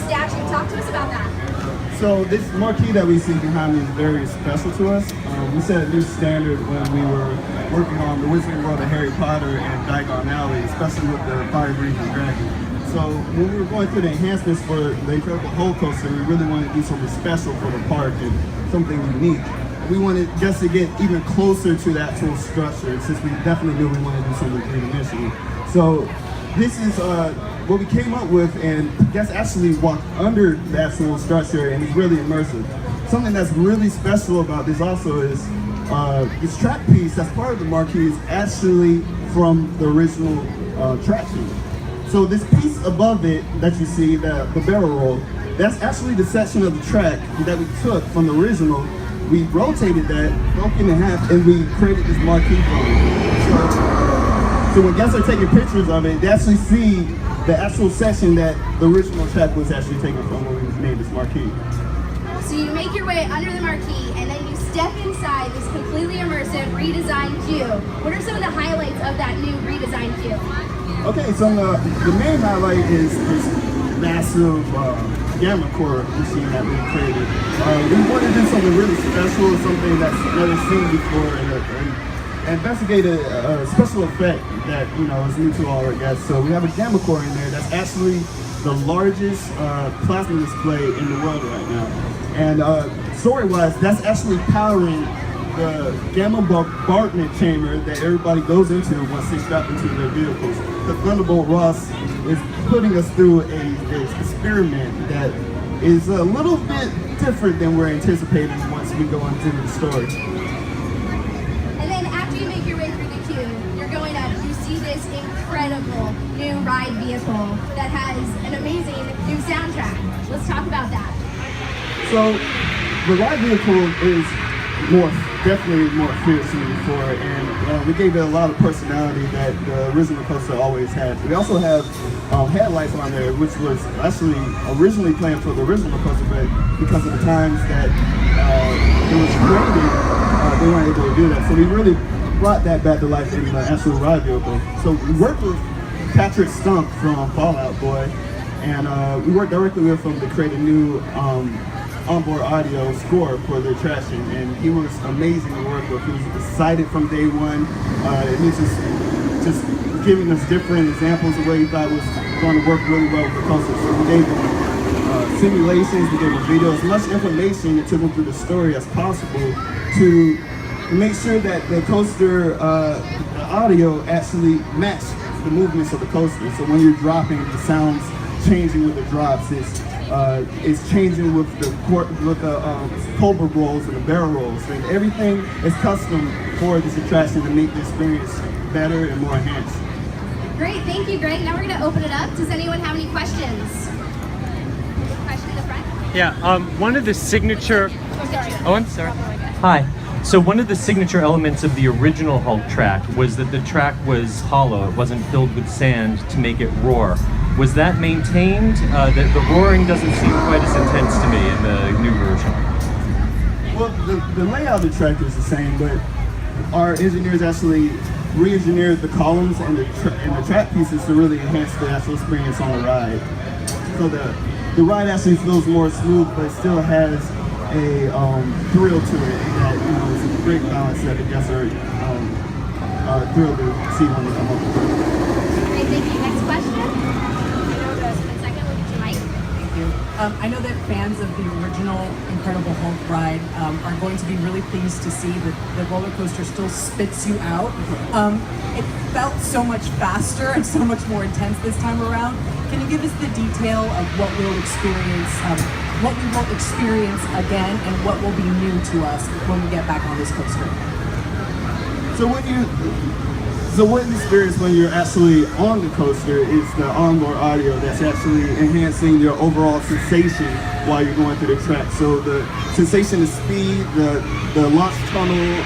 statue. Talk to us about that. So this marquee that we see behind me is very special to us. We set a new standard when we were working on the Wizarding World of Harry Potter and Diagon Alley, especially with the Fire-Breathing Dragon. So when we were going through the enhancements for the Incredible Hulk Coaster, we really wanted to do something special for the park and something unique. We wanted just to get even closer to the actual structure, since we definitely knew we wanted to do something three-dimensional. So this is what we came up with, and guests actually walk under the actual structure, and it's really immersive. Something that's really special about this also is this track piece that's part of the marquee is actually from the original attraction. So this piece above it that you see, the barrel roll, that's actually the section of the track that we took from the original. We rotated that, broke it in half, and we created this marquee from it. So when guests are taking pictures of it, they actually see the actual section that the original track was actually taken from when we made this marquee. So you make your way under the marquee, and then you step inside this completely immersive, redesigned queue. What are some of the highlights of that new redesigned queue? Okay, so the main highlight is this massive gamma core machine that we created. We wanted to do something really special, something that's never seen before, and investigate a special effect that is new to all our guests. So we have a gamma core in there that's actually the largest plasma display in the world right now. And story-wise, that's actually powering the gamma bombardment chamber that everybody goes into once they strap into their vehicles. The Thunderbolt Ross is putting us through an experiment that is a little bit different than we're anticipating once we go into the story. And then after you make your way through the queue, you're going up, you see this incredible new ride vehicle that has an amazing new soundtrack. Let's talk about that. So the ride vehicle is definitely more fierce than before, and we gave it a lot of personality that the original coaster always had. We also have headlights on there, which was actually originally planned for the original coaster, but because of the times that it was created, they weren't able to do that. So we really brought that back to life in the actual ride vehicle. So we worked with Patrick Stump from Fallout Boy, and we worked directly with him to create a new onboard audio score for the attraction, and he was amazing to work with. He was excited from day one, and he's just giving us different examples of what he thought was going to work really well with the coaster. So we gave him simulations, we gave him videos, as much information and took him through the story as possible to make sure that the coaster, the audio actually matched the movements of the coaster. So when you're dropping, the sound's changing with the drops. It's changing with the cobra rolls and the barrel rolls, and everything is custom for this attraction to make the experience better and more enhanced. Great, thank you, Greg. Now we're going to open it up. Does anyone have any questions? Question in the front? Yeah, one of the signature... Oh, sorry. Oh, I'm sorry. Hi. So one of the signature elements of the original Hulk track was that the track was hollow. It wasn't filled with sand to make it roar. Was that maintained? The roaring doesn't seem quite as intense to me in the new version. Well, the layout of the track is the same, but our engineers actually re-engineered the columns and the track pieces to really enhance the actual experience on the ride. So the ride actually feels more smooth, but still has a thrill to it. That it's a great balance that the guests are thrilled to see when they come up with it. Great, thank you. Next question. One second, we'll get your mic. Thank you. I know that fans of the original Incredible Hulk ride are going to be really pleased to see that the roller coaster still spits you out. It felt so much faster and so much more intense this time around. Can you give us the detail of what we'll experience, what we won't experience again, and what will be new to us when we get back on this coaster? So what you experience when you're actually on the coaster is the onboard audio that's actually enhancing your overall sensation while you're going through the track. So the sensation of speed, the launch tunnel